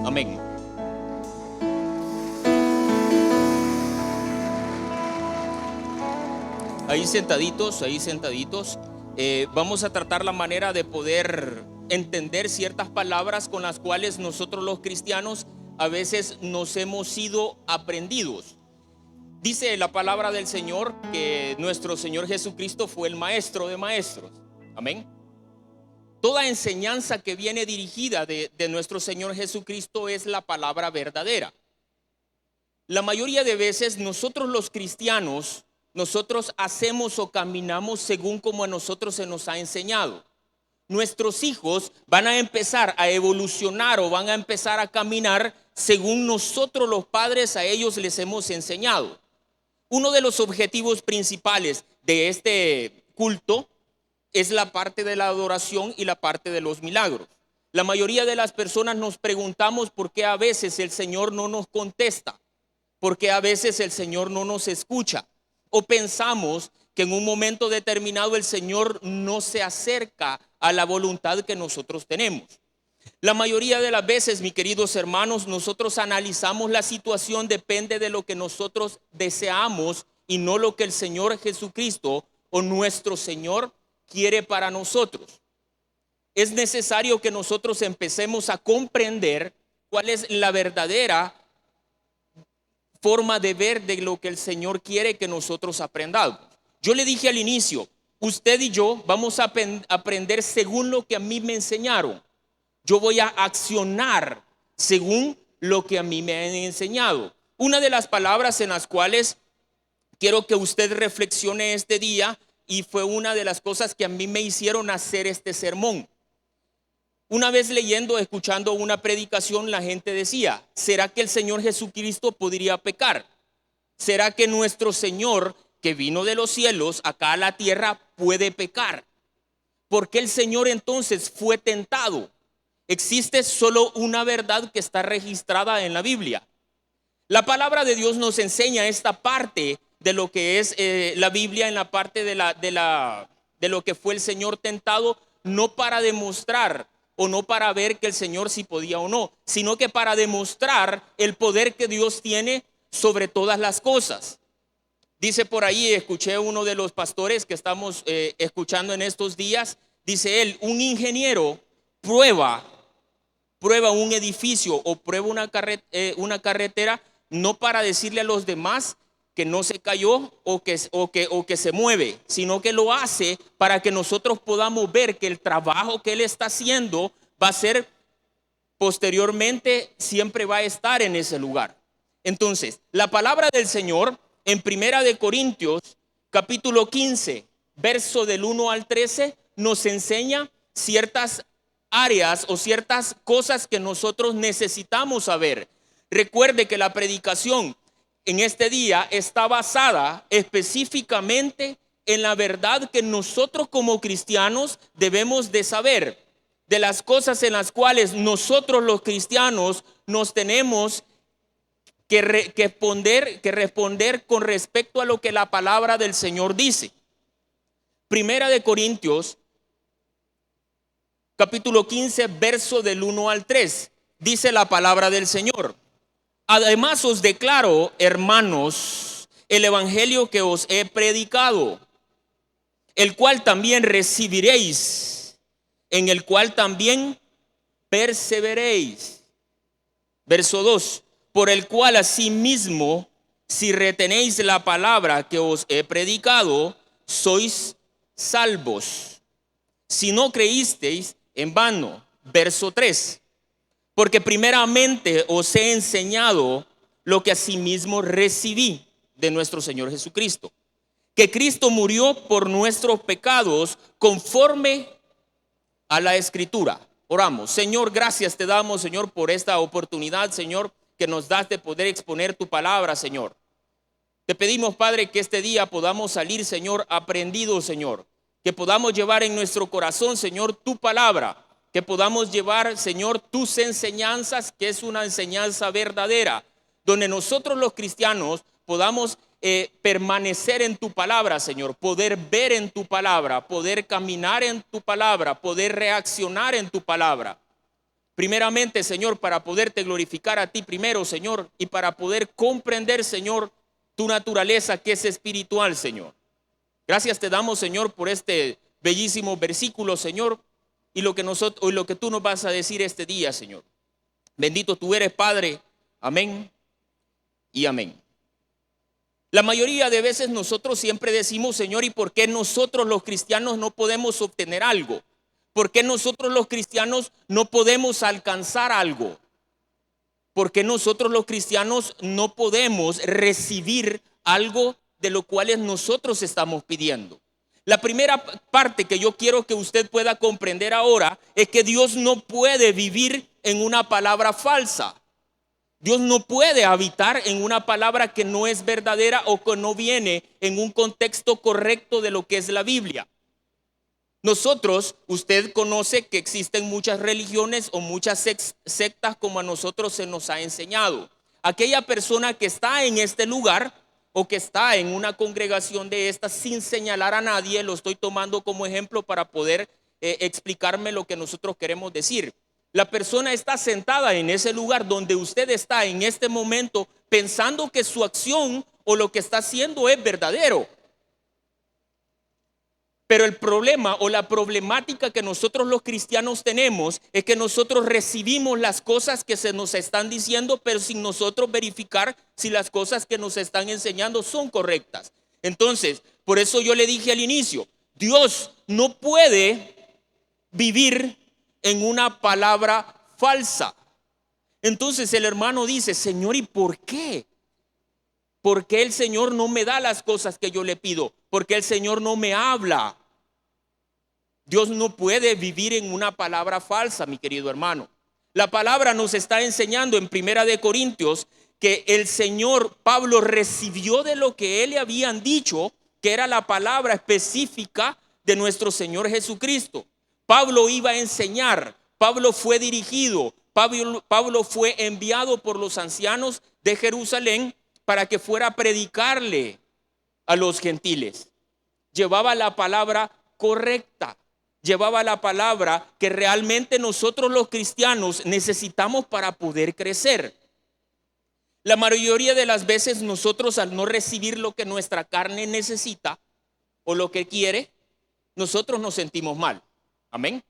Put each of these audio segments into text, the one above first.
Amén. Ahí sentaditos, vamos a tratar la manera de poder entender ciertas palabras con las cuales nosotros los cristianos a veces nos hemos sido aprendidos. Dice la palabra del Señor que nuestro Señor Jesucristo fue el maestro de maestros. Amén. Toda enseñanza que viene dirigida de nuestro Señor Jesucristo es la palabra verdadera. La mayoría de veces nosotros los cristianos, nosotros hacemos o caminamos según como a nosotros se nos ha enseñado. Nuestros hijos van a empezar a evolucionar o van a empezar a caminar según nosotros los padres a ellos les hemos enseñado. Uno de los objetivos principales de este culto es la parte de la adoración y la parte de los milagros. La mayoría de las personas nos preguntamos por qué a veces el Señor no nos contesta, por qué a veces el Señor no nos escucha, o pensamos que en un momento determinado el Señor no se acerca a la voluntad que nosotros tenemos. La mayoría de las veces, mis queridos hermanos, nosotros analizamos la situación, depende de lo que nosotros deseamos y no lo que el Señor Jesucristo o nuestro Señor quiere para nosotros. Es necesario que nosotros empecemos a comprender cuál es la verdadera forma de ver de lo que el Señor quiere que nosotros aprendamos. Yo le dije al inicio, usted y yo vamos a aprender según lo que a mí me enseñaron. Yo voy a accionar según lo que a mí me han enseñado. Una de las palabras en las cuales quiero que usted reflexione este día, y fue una de las cosas que a mí me hicieron hacer este sermón. Una vez leyendo, escuchando una predicación, la gente decía, ¿será que el Señor Jesucristo podría pecar? ¿Será que nuestro Señor, que vino de los cielos acá a la tierra, puede pecar? ¿Por qué el Señor entonces fue tentado? Existe solo una verdad que está registrada en la Biblia. La palabra de Dios nos enseña esta parte de lo que es la Biblia, en la parte de lo que fue el Señor tentado, no para demostrar o no para ver que el Señor sí podía o no, sino que para demostrar el poder que Dios tiene sobre todas las cosas. Dice por ahí, escuché uno de los pastores que estamos escuchando en estos días, dice él, un ingeniero prueba un edificio o prueba una carretera no para decirle a los demás que no se cayó o que se mueve, sino que lo hace para que nosotros podamos ver que el trabajo que él está haciendo va a ser posteriormente, siempre va a estar en ese lugar. Entonces, la palabra del Señor en Primera de Corintios, capítulo 15, verso del 1 al 13, nos enseña ciertas áreas o ciertas cosas que nosotros necesitamos saber. Recuerde que la predicación en este día está basada específicamente en la verdad que nosotros como cristianos debemos de saber, de las cosas en las cuales nosotros los cristianos nos tenemos que responder con respecto a lo que la palabra del Señor dice. Primera de Corintios, capítulo 15, verso del 1 al 3, dice la palabra del Señor. Además os declaro, hermanos, el evangelio que os he predicado, el cual también recibiréis, en el cual también perseveréis. Verso 2, por el cual asimismo, si retenéis la palabra que os he predicado, sois salvos. Si no creísteis, en vano. Verso 3, porque primeramente os he enseñado lo que asimismo recibí de nuestro Señor Jesucristo, que Cristo murió por nuestros pecados conforme a la Escritura. Oramos. Señor, gracias te damos, Señor, por esta oportunidad, Señor, que nos das de poder exponer tu palabra, Señor. Te pedimos, Padre, que este día podamos salir, Señor, aprendidos, Señor, que podamos llevar en nuestro corazón, Señor, tu palabra, que podamos llevar, Señor, tus enseñanzas, que es una enseñanza verdadera, donde nosotros los cristianos podamos permanecer en tu palabra, Señor, poder ver en tu palabra, poder caminar en tu palabra, poder reaccionar en tu palabra. Primeramente, Señor, para poderte glorificar a ti primero, Señor, y para poder comprender, Señor, tu naturaleza que es espiritual, Señor. Gracias te damos, Señor, por este bellísimo versículo, Señor, y lo que tú nos vas a decir este día, Señor. Bendito tú eres, Padre. Amén y amén. La mayoría de veces nosotros siempre decimos, Señor, ¿y por qué nosotros los cristianos no podemos obtener algo? ¿Por qué nosotros los cristianos no podemos alcanzar algo? ¿Por qué nosotros los cristianos no podemos recibir algo de lo cual nosotros estamos pidiendo? La primera parte que yo quiero que usted pueda comprender ahora es que Dios no puede vivir en una palabra falsa. Dios no puede habitar en una palabra que no es verdadera o que no viene en un contexto correcto de lo que es la Biblia. Nosotros, usted conoce que existen muchas religiones o muchas sectas como a nosotros se nos ha enseñado. Aquella persona que está en este lugar o que está en una congregación de estas sin señalar a nadie, lo estoy tomando como ejemplo para poder explicarme lo que nosotros queremos decir. La persona está sentada en ese lugar donde usted está en este momento pensando que su acción o lo que está haciendo es verdadero. Pero el problema o la problemática que nosotros los cristianos tenemos es que nosotros recibimos las cosas que se nos están diciendo, pero sin nosotros verificar si las cosas que nos están enseñando son correctas. Entonces, por eso yo le dije al inicio, Dios no puede vivir en una palabra falsa. Entonces el hermano dice, Señor, ¿y por qué? ¿Por qué el Señor no me da las cosas que yo le pido? ¿Por qué el Señor no me habla? Dios no puede vivir en una palabra falsa, mi querido hermano. La palabra nos está enseñando en Primera de Corintios que el Señor Pablo recibió de lo que él le habían dicho, que era la palabra específica de nuestro Señor Jesucristo. Pablo iba a enseñar, Pablo fue dirigido, Pablo fue enviado por los ancianos de Jerusalén para que fuera a predicarle a los gentiles. Llevaba la palabra correcta. Llevaba la palabra que realmente nosotros los cristianos necesitamos para poder crecer. La mayoría de las veces nosotros, al no recibir lo que nuestra carne necesita o lo que quiere, nosotros nos sentimos mal. Amén.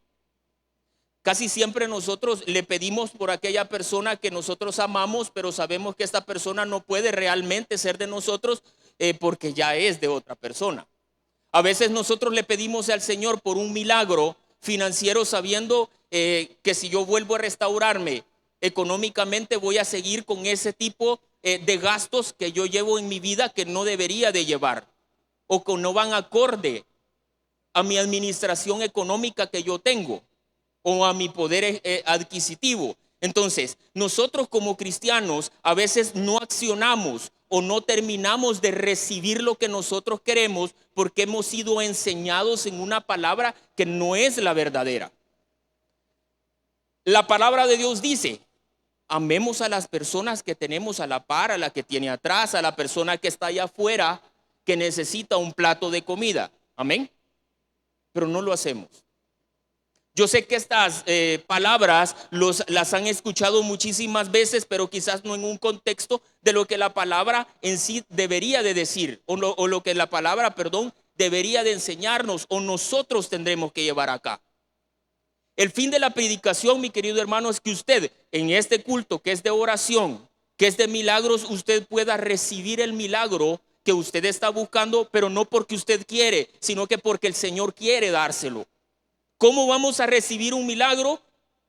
Casi siempre nosotros le pedimos por aquella persona que nosotros amamos, pero sabemos que esta persona no puede realmente ser de nosotros porque ya es de otra persona. A veces nosotros le pedimos al Señor por un milagro financiero sabiendo que si yo vuelvo a restaurarme económicamente voy a seguir con ese tipo de gastos que yo llevo en mi vida que no debería de llevar o que no van acorde a mi administración económica que yo tengo o a mi poder adquisitivo. Entonces, nosotros como cristianos a veces no accionamos o no terminamos de recibir lo que nosotros queremos porque hemos sido enseñados en una palabra que no es la verdadera. La palabra de Dios dice, amemos a las personas que tenemos a la par, a la que tiene atrás, a la persona que está allá afuera, que necesita un plato de comida. Amén. Pero no lo hacemos. Yo sé que estas palabras las han escuchado muchísimas veces, pero quizás no en un contexto de lo que la palabra en sí debería de decir, o lo que la palabra, debería de enseñarnos, o nosotros tendremos que llevar acá. El fin de la predicación, mi querido hermano, es que usted en este culto que es de oración, que es de milagros, usted pueda recibir el milagro que usted está buscando, pero no porque usted quiere, sino que porque el Señor quiere dárselo. ¿Cómo vamos a recibir un milagro?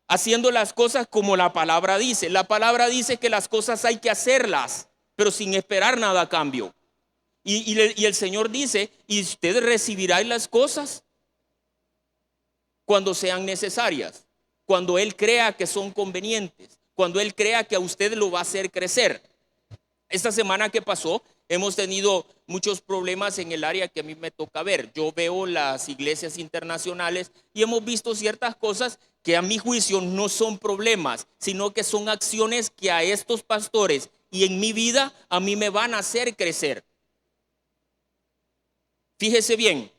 Haciendo las cosas como la palabra dice. La palabra dice que las cosas hay que hacerlas, pero sin esperar nada a cambio. Y el Señor dice, y usted recibirá las cosas cuando sean necesarias, cuando Él crea que son convenientes, cuando Él crea que a usted lo va a hacer crecer. Esta semana que pasó, hemos tenido muchos problemas en el área que a mí me toca ver. Yo veo las iglesias internacionales y hemos visto ciertas cosas que a mi juicio no son problemas, sino que son acciones que a estos pastores y en mi vida a mí me van a hacer crecer. Fíjese bien,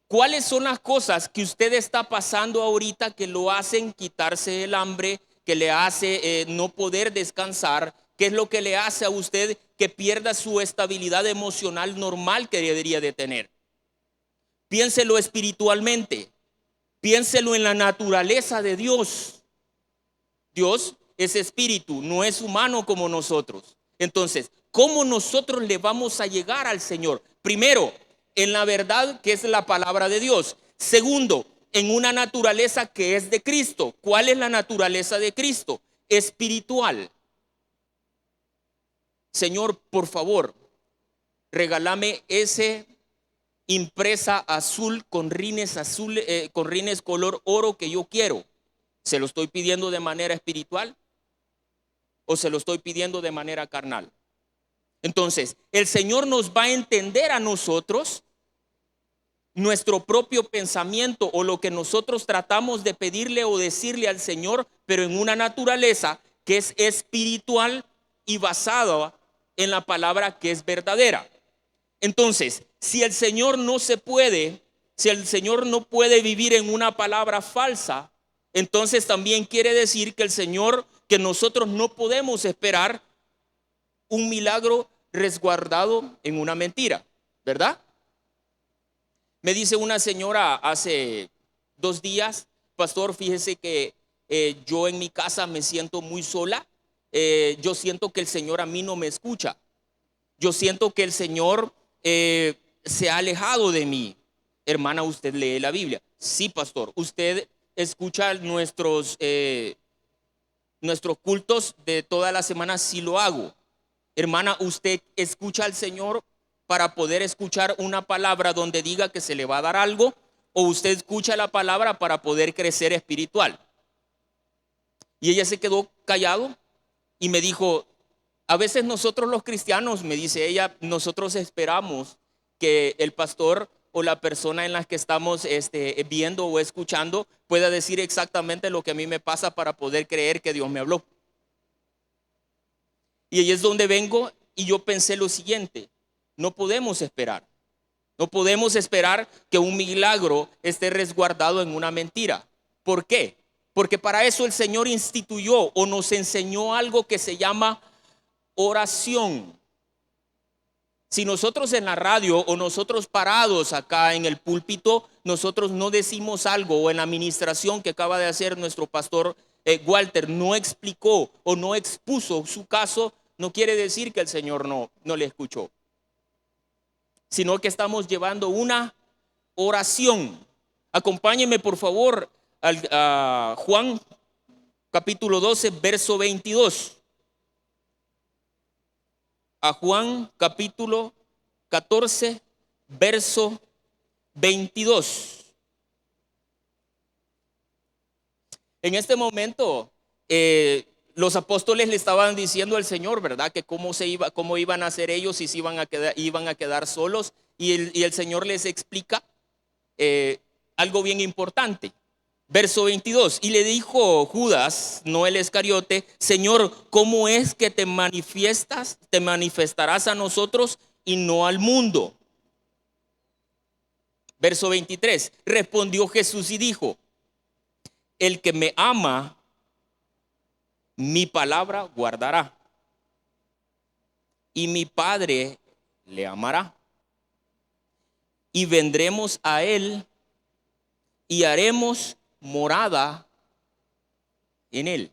¿cuáles son las cosas que usted está pasando ahorita que lo hacen quitarse el hambre, que le hace no poder descansar? ¿Qué es lo que le hace a usted que pierda su estabilidad emocional normal que debería de tener? Piénselo espiritualmente, piénselo en la naturaleza de Dios. Dios es espíritu, no es humano como nosotros. Entonces, ¿cómo nosotros le vamos a llegar al Señor? Primero, en la verdad que es la palabra de Dios. Segundo, en una naturaleza que es de Cristo. ¿Cuál es la naturaleza de Cristo? Espiritual. Señor, por favor, regálame ese impresa azul con rines con rines color oro que yo quiero. ¿Se lo estoy pidiendo de manera espiritual o se lo estoy pidiendo de manera carnal? Entonces, el Señor nos va a entender a nosotros nuestro propio pensamiento o lo que nosotros tratamos de pedirle o decirle al Señor, pero en una naturaleza que es espiritual y basada en la palabra que es verdadera. Entonces, si el Señor no puede vivir en una palabra falsa, entonces también quiere decir que nosotros no podemos esperar un milagro resguardado en una mentira, ¿verdad? Me dice una señora hace 2 días, pastor, fíjese que yo en mi casa me siento muy sola. Yo siento que el Señor a mí no me escucha. Yo siento que el Señor se ha alejado de mí. Hermana, ¿usted lee la Biblia? Sí, pastor. ¿Usted escucha nuestros cultos de toda la semana? Sí lo hago. Hermana, ¿usted escucha al Señor para poder escuchar una palabra donde diga que se le va a dar algo? ¿O usted escucha la palabra para poder crecer espiritual? Y ella se quedó callado y me dijo, a veces nosotros los cristianos, me dice ella, nosotros esperamos que el pastor o la persona en la que estamos viendo o escuchando pueda decir exactamente lo que a mí me pasa para poder creer que Dios me habló. Y ahí es donde vengo y yo pensé lo siguiente: no podemos esperar. No podemos esperar que un milagro esté resguardado en una mentira. ¿Por qué? Porque para eso el Señor instituyó o nos enseñó algo que se llama oración. Si nosotros en la radio o nosotros parados acá en el púlpito, nosotros no decimos algo, o en la administración que acaba de hacer nuestro pastor Walter, no explicó o no expuso su caso, no quiere decir que el Señor no le escuchó, sino que estamos llevando una oración. Acompáñenme por favor a Juan capítulo 12, verso 22. A Juan capítulo 14, verso 22. En este momento los apóstoles le estaban diciendo al Señor, ¿verdad? Que cómo iban a hacer ellos y si iban a quedar solos. Y el Señor les explica algo bien importante. Verso 22, y le dijo Judas, no el Iscariote, Señor, ¿cómo es que te manifestarás a nosotros y no al mundo? Verso 23, respondió Jesús y dijo, el que me ama, mi palabra guardará, y mi Padre le amará, y vendremos a él y haremos morada en él.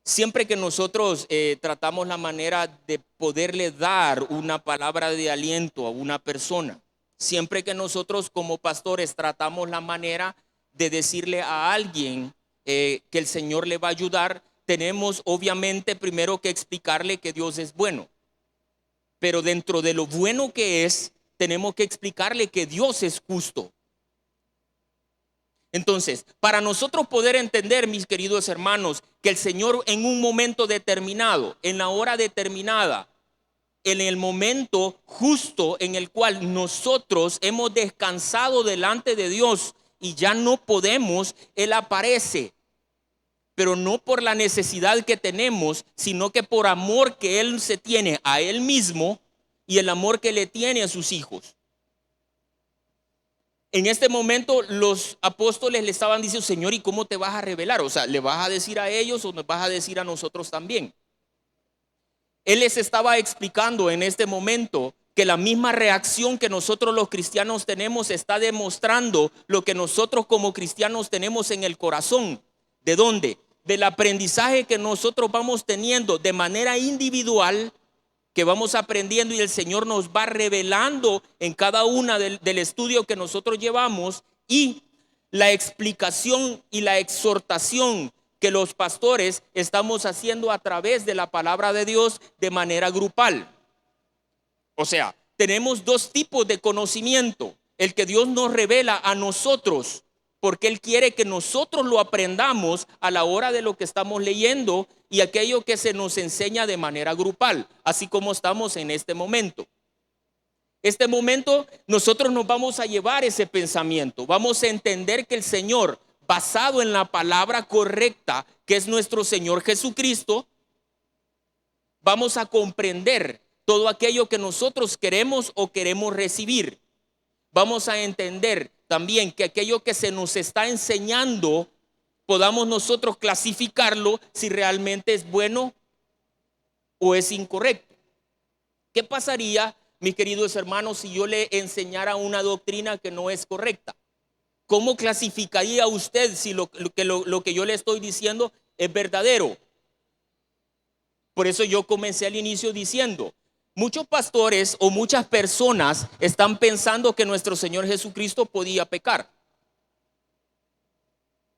Siempre que nosotros tratamos la manera de poderle dar una palabra de aliento a una persona, siempre que nosotros como pastores tratamos la manera de decirle a alguien que el Señor le va a ayudar, tenemos obviamente primero que explicarle que Dios es bueno. Pero dentro de lo bueno que es, tenemos que explicarle que Dios es justo. Entonces, para nosotros poder entender, mis queridos hermanos, que el Señor en un momento determinado, en la hora determinada, en el momento justo en el cual nosotros hemos descansado delante de Dios y ya no podemos, Él aparece. Pero no por la necesidad que tenemos, sino que por amor que Él se tiene a Él mismo y el amor que le tiene a sus hijos. En este momento los apóstoles le estaban diciendo, Señor, ¿y cómo te vas a revelar? O sea, ¿le vas a decir a ellos o nos vas a decir a nosotros también? Él les estaba explicando en este momento que la misma reacción que nosotros los cristianos tenemos está demostrando lo que nosotros como cristianos tenemos en el corazón. ¿De dónde? Del aprendizaje que nosotros vamos teniendo de manera individual, que vamos aprendiendo y el Señor nos va revelando en cada una del estudio que nosotros llevamos, y la explicación y la exhortación que los pastores estamos haciendo a través de la palabra de Dios de manera grupal. O sea, tenemos dos tipos de conocimiento: el que Dios nos revela a nosotros, porque Él quiere que nosotros lo aprendamos a la hora de lo que estamos leyendo, y aquello que se nos enseña de manera grupal, así como estamos en este momento. Este momento nosotros nos vamos a llevar ese pensamiento, vamos a entender que el Señor, basado en la palabra correcta, que es nuestro Señor Jesucristo, vamos a comprender todo aquello que nosotros queremos o queremos recibir. Vamos a entender también que aquello que se nos está enseñando, podamos nosotros clasificarlo si realmente es bueno o es incorrecto. ¿Qué pasaría, mis queridos hermanos, si yo le enseñara una doctrina que no es correcta? ¿Cómo clasificaría usted si lo que yo le estoy diciendo es verdadero? Por eso yo comencé al inicio diciendo, muchos pastores o muchas personas están pensando que nuestro Señor Jesucristo podía pecar.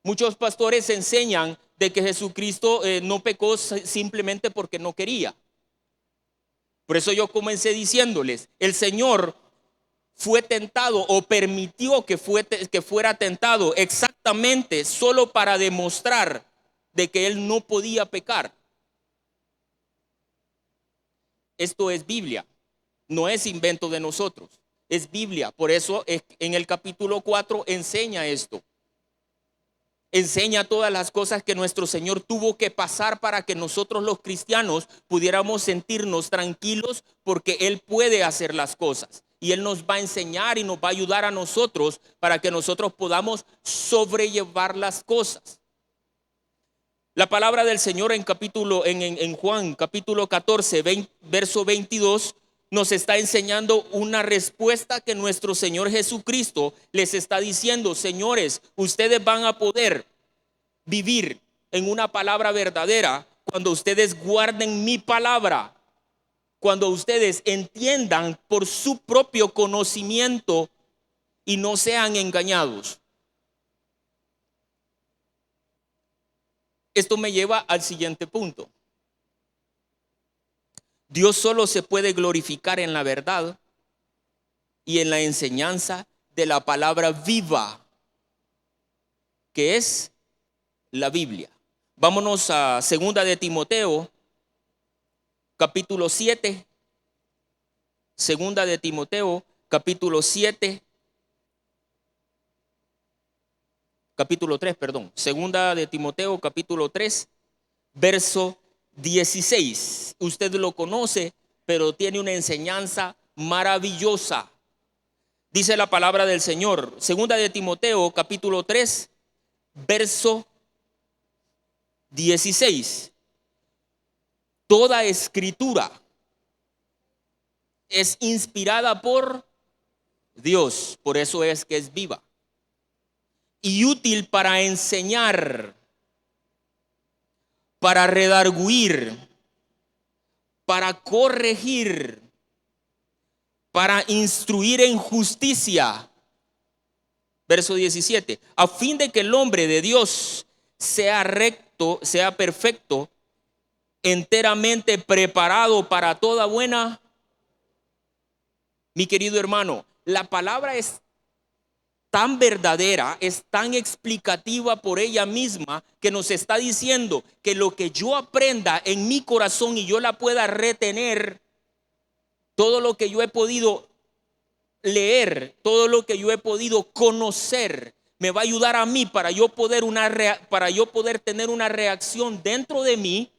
Muchos pastores enseñan de que Jesucristo no pecó simplemente porque no quería. Por eso yo comencé diciéndoles, el Señor fue tentado o permitió que fuera tentado exactamente solo para demostrar de que Él no podía pecar. Esto es Biblia, no es invento de nosotros, es Biblia. Por eso en el capítulo 4 enseña esto. Enseña todas las cosas que nuestro Señor tuvo que pasar para que nosotros los cristianos pudiéramos sentirnos tranquilos, porque Él puede hacer las cosas. Y Él nos va a enseñar y nos va a ayudar a nosotros para que nosotros podamos sobrellevar las cosas. La palabra del Señor en Juan capítulo 14, verso 22, nos está enseñando una respuesta que nuestro Señor Jesucristo les está diciendo. Señores, ustedes van a poder vivir en una palabra verdadera cuando ustedes guarden mi palabra, cuando ustedes entiendan por su propio conocimiento y no sean engañados. Esto me lleva al siguiente punto. Dios solo se puede glorificar en la verdad y en la enseñanza de la palabra viva, que es la Biblia. Vámonos a 2 de Timoteo, capítulo 7. 2 de Timoteo, capítulo 7. Capítulo 3, perdón. 2 de Timoteo, capítulo 3, verso 16. Usted lo conoce, pero tiene una enseñanza maravillosa. Dice la palabra del Señor, 2 de Timoteo, capítulo 3, verso 16. Toda escritura es inspirada por Dios, por eso es que es viva y útil para enseñar, para redarguir, para corregir, para instruir en justicia. Verso 17, a fin de que el hombre de Dios sea recto, sea perfecto, enteramente preparado para toda buena. Mi querido hermano, la palabra es tan verdadera, es tan explicativa por ella misma, que nos está diciendo que lo que yo aprenda en mi corazón y yo la pueda retener, todo lo que yo he podido leer, todo lo que yo he podido conocer, me va a ayudar a mí para yo poder tener una reacción dentro de mí,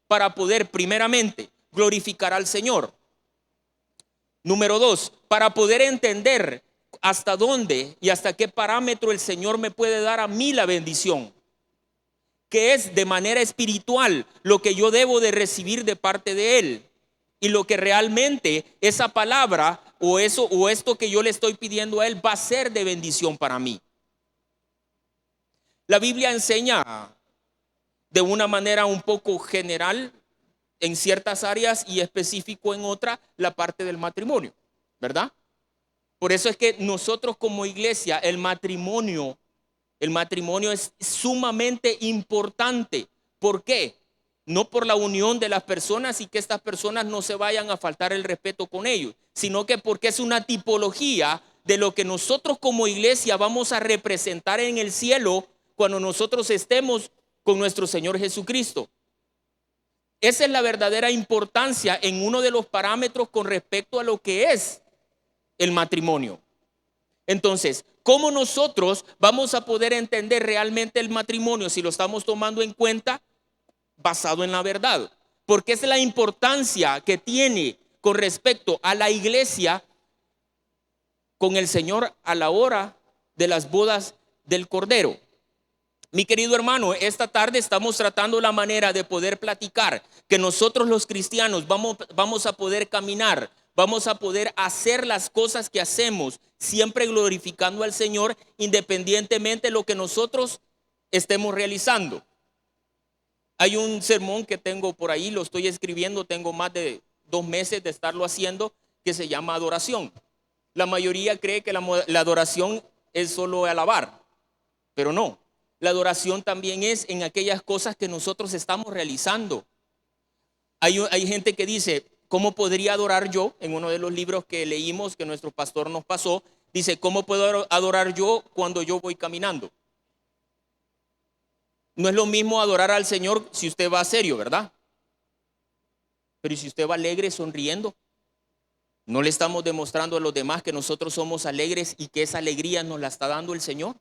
para poder primeramente glorificar al Señor. Número 2, para poder entender hasta dónde y hasta qué parámetro el Señor me puede dar a mí la bendición, que es de manera espiritual lo que yo debo de recibir de parte de Él, y lo que realmente esa palabra o eso o esto que yo le estoy pidiendo a Él va a ser de bendición para mí. La Biblia enseña de una manera un poco general en ciertas áreas y específico en otra la parte del matrimonio, ¿verdad? Por eso es que nosotros como iglesia el matrimonio es sumamente importante. ¿Por qué? No por la unión de las personas y que estas personas no se vayan a faltar el respeto con ellos, sino que porque es una tipología de lo que nosotros como iglesia vamos a representar en el cielo cuando nosotros estemos con nuestro Señor Jesucristo. Esa es la verdadera importancia en uno de los parámetros con respecto a lo que es el matrimonio. Entonces, ¿cómo nosotros vamos a poder entender realmente el matrimonio si lo estamos tomando en cuenta basado en la verdad? Porque es la importancia que tiene con respecto a la iglesia con el Señor a la hora de las bodas del Cordero. Mi querido hermano, esta tarde estamos tratando la manera de poder platicar que nosotros los cristianos vamos a poder caminar, vamos a poder hacer las cosas que hacemos, siempre glorificando al Señor independientemente de lo que nosotros estemos realizando. Hay un sermón que tengo por ahí, lo estoy escribiendo, tengo más de 2 meses de estarlo haciendo, que se llama adoración. La mayoría cree que la adoración es solo alabar, pero no. La adoración también es en aquellas cosas que nosotros estamos realizando. Hay gente que dice, ¿cómo podría adorar yo? En uno de los libros que leímos, que nuestro pastor nos pasó, dice, ¿cómo puedo adorar yo cuando yo voy caminando? No es lo mismo adorar al Señor si usted va serio, ¿verdad? Pero si usted va alegre, sonriendo, ¿no le estamos demostrando a los demás que nosotros somos alegres y que esa alegría nos la está dando el Señor?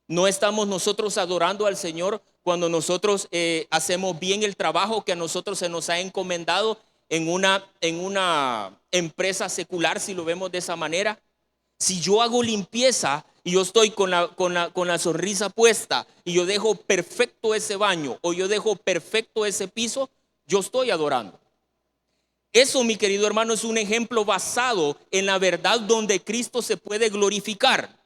No estamos nosotros adorando al Señor cuando nosotros hacemos bien el trabajo que a nosotros se nos ha encomendado en una empresa secular, si lo vemos de esa manera. Si yo hago limpieza y yo estoy con la sonrisa puesta y yo dejo perfecto ese baño o yo dejo perfecto ese piso, yo estoy adorando. Eso, mi querido hermano, es un ejemplo basado en la verdad donde Cristo se puede glorificar.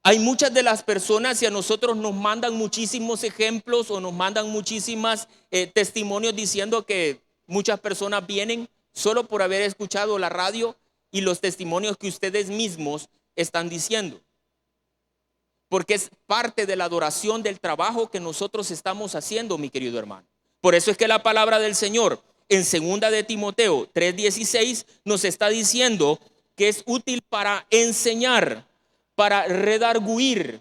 Hay muchas de las personas y a nosotros nos mandan muchísimos ejemplos o nos mandan muchísimas testimonios diciendo que muchas personas vienen solo por haber escuchado la radio y los testimonios que ustedes mismos están diciendo. Porque es parte de la adoración del trabajo que nosotros estamos haciendo, mi querido hermano. Por eso es que la palabra del Señor en 2 de Timoteo 3:16 nos está diciendo que es útil para enseñar, para redarguir,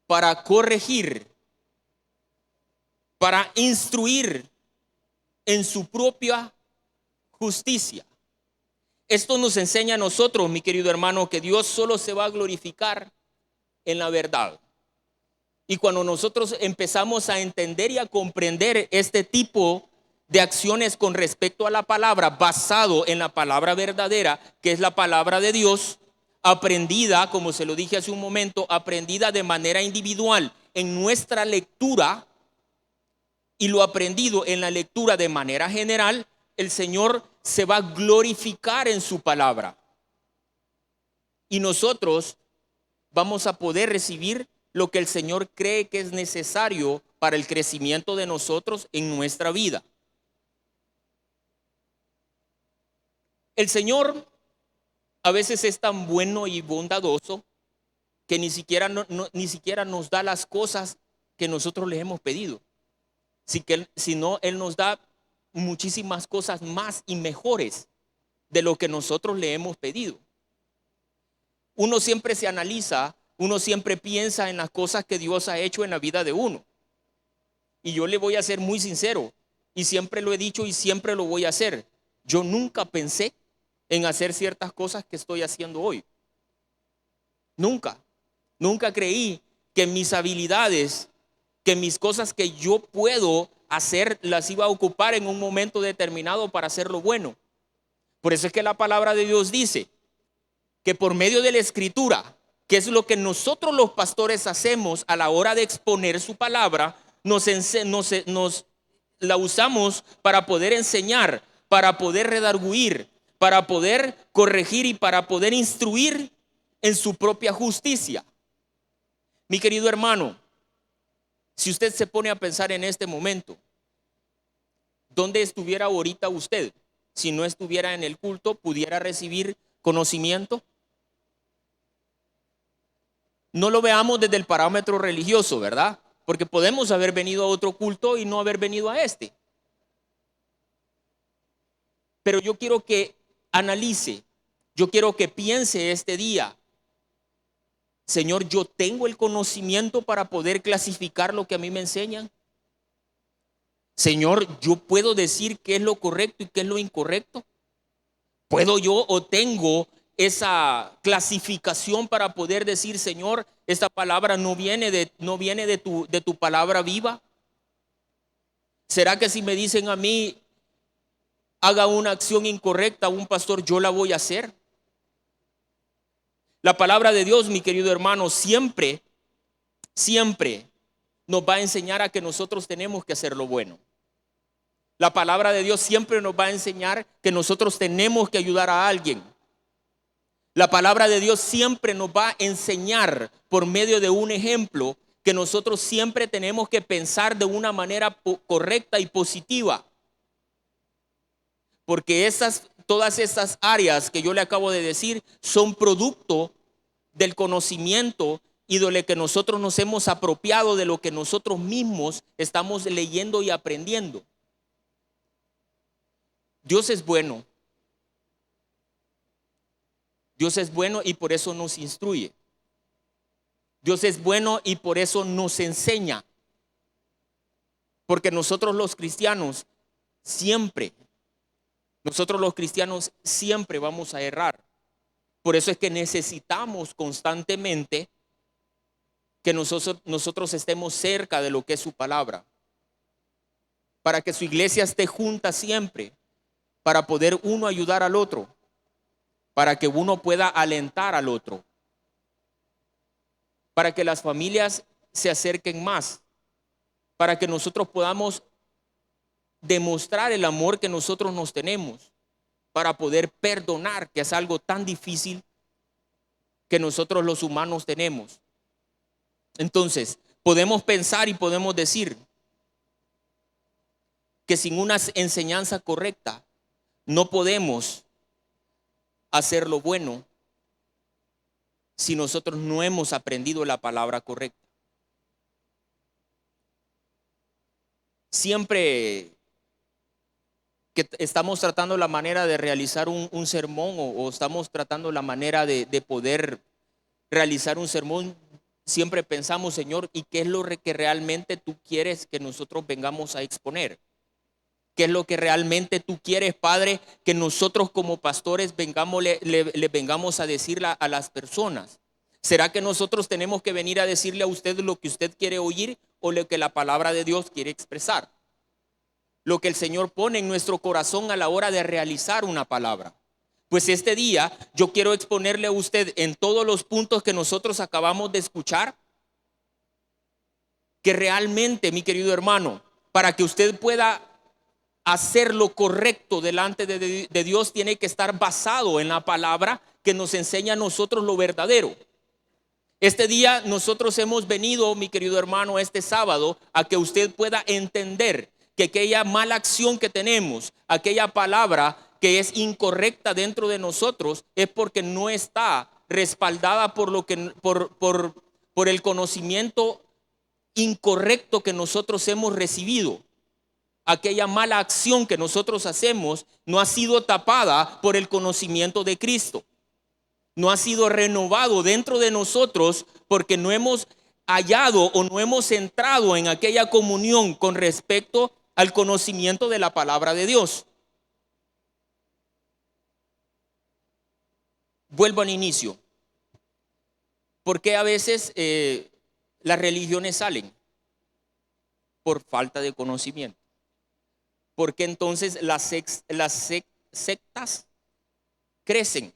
para corregir, para instruir en su propia justicia. Esto nos enseña a nosotros, mi querido hermano, que Dios solo se va a glorificar en la verdad. Y cuando nosotros empezamos a entender y a comprender este tipo de acciones con respecto a la palabra, basado en la palabra verdadera, que es la palabra de Dios, aprendida, como se lo dije hace un momento, aprendida de manera individual en nuestra lectura y lo aprendido en la lectura de manera general, el Señor se va a glorificar en su palabra. Y nosotros vamos a poder recibir lo que el Señor cree que es necesario para el crecimiento de nosotros en nuestra vida. El Señor a veces es tan bueno y bondadoso que ni siquiera nos da las cosas que nosotros le hemos pedido, sino Él nos da muchísimas cosas más y mejores de lo que nosotros le hemos pedido. Uno siempre se analiza, uno siempre piensa en las cosas que Dios ha hecho en la vida de uno. Y yo le voy a ser muy sincero, y siempre lo he dicho y siempre lo voy a hacer. Yo nunca pensé en hacer ciertas cosas que estoy haciendo hoy. Nunca creí que mis habilidades, que mis cosas que yo puedo hacer, las iba a ocupar en un momento determinado para hacerlo bueno. Por eso es que la palabra de Dios dice que por medio de la escritura, que es lo que nosotros los pastores hacemos a la hora de exponer su palabra, nos la usamos para poder enseñar, para poder redarguir, para poder corregir y para poder instruir en su propia justicia. Mi querido hermano, si usted se pone a pensar en este momento, ¿dónde estuviera ahorita usted? Si no estuviera en el culto, ¿pudiera recibir conocimiento? No lo veamos desde el parámetro religioso, ¿verdad? Porque podemos haber venido a otro culto y no haber venido a este. Pero yo quiero que analice, yo quiero que piense este día: Señor, yo tengo el conocimiento para poder clasificar lo que a mí me enseñan. Señor, yo puedo decir qué es lo correcto y qué es lo incorrecto. ¿Puedo yo o tengo esa clasificación para poder decir, Señor, esta palabra no viene de tu palabra viva? ¿Será que si me dicen a mí, haga una acción incorrecta, un pastor, yo la voy a hacer? La palabra de Dios, mi querido hermano, siempre nos va a enseñar a que nosotros tenemos que hacer lo bueno. La palabra de Dios siempre nos va a enseñar que nosotros tenemos que ayudar a alguien. La palabra de Dios siempre nos va a enseñar por medio de un ejemplo que nosotros siempre tenemos que pensar de una manera correcta y positiva. Porque todas estas áreas que yo le acabo de decir son producto del conocimiento y de lo que nosotros nos hemos apropiado de lo que nosotros mismos estamos leyendo y aprendiendo. Dios es bueno. Dios es bueno y por eso nos instruye. Dios es bueno y por eso nos enseña. Porque nosotros los cristianos siempre vamos a errar. Por eso es que necesitamos constantemente que nosotros estemos cerca de lo que es su palabra. Para que su iglesia esté junta siempre. Para poder uno ayudar al otro. Para que uno pueda alentar al otro. Para que las familias se acerquen más. Para que nosotros podamos demostrar el amor que nosotros nos tenemos. Para poder perdonar, que es algo tan difícil que nosotros los humanos tenemos. Entonces, podemos pensar y podemos decir que sin una enseñanza correcta no podemos hacer lo bueno si nosotros no hemos aprendido la palabra correcta. Siempre que estamos tratando la manera de realizar un sermón o estamos tratando la manera de poder realizar un sermón, siempre pensamos, Señor, ¿y qué es lo que realmente tú quieres que nosotros vengamos a exponer? ¿Qué es lo que realmente tú quieres, Padre, que nosotros como pastores le vengamos a decirle a las personas? ¿Será que nosotros tenemos que venir a decirle a usted lo que usted quiere oír o lo que la palabra de Dios quiere expresar? Lo que el Señor pone en nuestro corazón a la hora de realizar una palabra. Pues este día yo quiero exponerle a usted en todos los puntos que nosotros acabamos de escuchar, que realmente, mi querido hermano, para que usted pueda hacer lo correcto delante de Dios, tiene que estar basado en la palabra que nos enseña a nosotros lo verdadero. Este día nosotros hemos venido, mi querido hermano, este sábado, a que usted pueda entender que aquella mala acción que tenemos, aquella palabra que es incorrecta dentro de nosotros, es porque no está respaldada por el conocimiento incorrecto que nosotros hemos recibido. Aquella mala acción que nosotros hacemos no ha sido tapada por el conocimiento de Cristo. No ha sido renovado dentro de nosotros porque no hemos hallado o no hemos entrado en aquella comunión con respecto al conocimiento de la palabra de Dios. Vuelvo al inicio. ¿Por qué a veces las religiones salen? Por falta de conocimiento. ¿Por qué entonces las sectas crecen.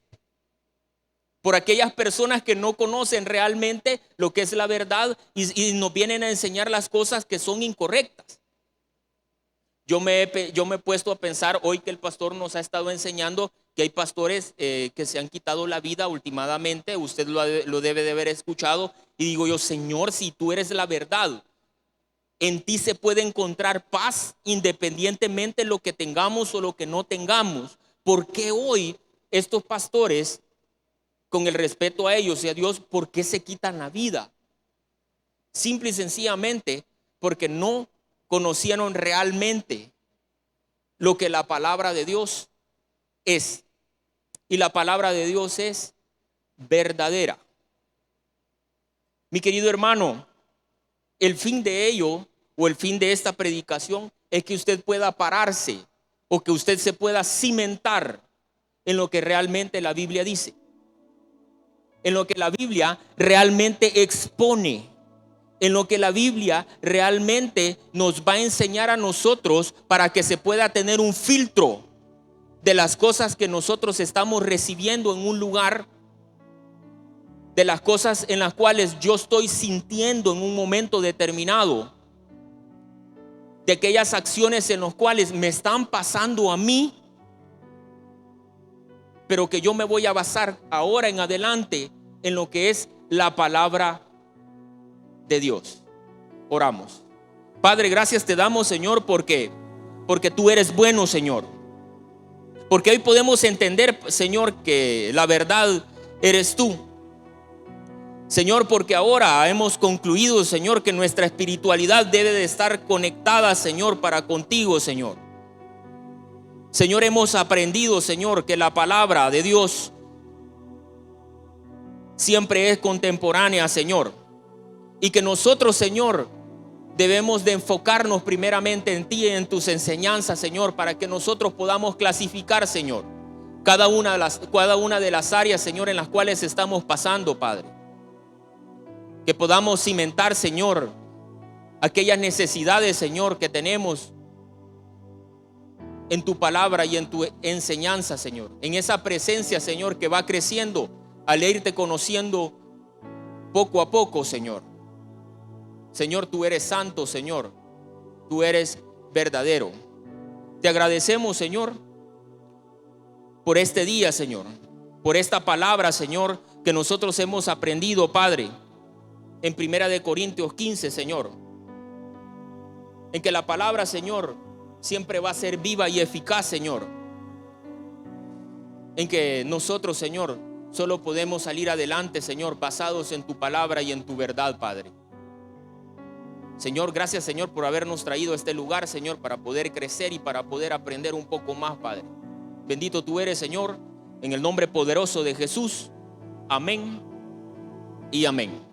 Por aquellas personas que no conocen realmente lo que es la verdad y nos vienen a enseñar las cosas que son incorrectas. Yo me he puesto a pensar hoy que el pastor nos ha estado enseñando que hay pastores que se han quitado la vida últimamente. Usted lo debe de haber escuchado. Y digo yo, Señor, si tú eres la verdad, en ti se puede encontrar paz independientemente de lo que tengamos o lo que no tengamos. ¿Por qué hoy estos pastores, con el respeto a ellos y a Dios, por qué se quitan la vida? Simple y sencillamente porque no conocieron realmente lo que la palabra de Dios es. Y la palabra de Dios es verdadera. Mi querido hermano, el fin de ello o el fin de esta predicación es que usted pueda pararse o que usted se pueda cimentar en lo que realmente la Biblia dice, en lo que la Biblia realmente expone, en lo que la Biblia realmente nos va a enseñar a nosotros para que se pueda tener un filtro de las cosas que nosotros estamos recibiendo en un lugar, de las cosas en las cuales yo estoy sintiendo en un momento determinado, de aquellas acciones en las cuales me están pasando a mí, pero que yo me voy a basar ahora en adelante en lo que es la palabra de Dios. Oramos. Padre, gracias te damos, Señor, porque tú eres bueno, Señor. Porque hoy podemos entender, Señor, que la verdad eres tú. Señor, porque ahora hemos concluido, Señor, que nuestra espiritualidad debe de estar conectada, Señor, para contigo, Señor. Señor, hemos aprendido, Señor, que la palabra de Dios siempre es contemporánea, Señor. Y que nosotros, Señor, debemos de enfocarnos primeramente en ti y en tus enseñanzas, Señor, para que nosotros podamos clasificar, Señor, cada una de las áreas, Señor, en las cuales estamos pasando, Padre. Que podamos cimentar, Señor, aquellas necesidades, Señor, que tenemos en tu palabra y en tu enseñanza, Señor. En esa presencia, Señor, que va creciendo al irte conociendo poco a poco, Señor. Señor, tú eres santo, Señor. Tú eres verdadero. Te agradecemos, Señor, por este día, Señor. Por esta palabra, Señor, que nosotros hemos aprendido, Padre, en 1 Corintios 15, Señor. En que la palabra, Señor, siempre va a ser viva y eficaz, Señor. En que nosotros, Señor, solo podemos salir adelante, Señor, basados en tu palabra y en tu verdad, Padre. Señor, gracias, Señor, por habernos traído a este lugar, Señor, para poder crecer y para poder aprender un poco más, Padre. Bendito tú eres, Señor, en el nombre poderoso de Jesús. Amén y amén.